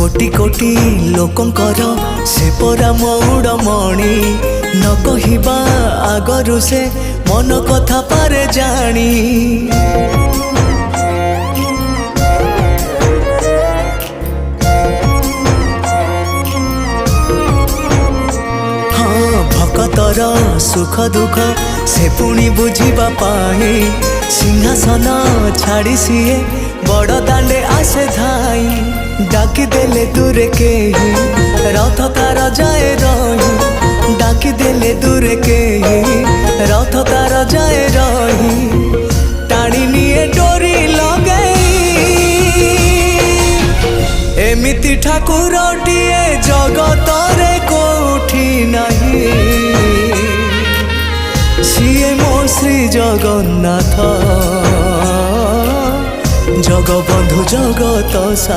कोटि कोटि लोकंकर से परा मौड़मणि न कहिबा आगरु से मन कथा पारे जानी। हाँ भक्तर सुख दुख से पुणी बुझिबा पाई सिंहासन छाड़ी सीए बड़ दांडे आसे धाई। डाकी देले दूरे के ही रथ तार जाए रही। डाकी देले दूरे के ही रथ तार जाए रही। टाणी निये डोरी लगई एमिति ठाकुरटिए जगतरे कोठी नहीं। सिए मो श्री जगन्नाथ जगबंधु जगत सा।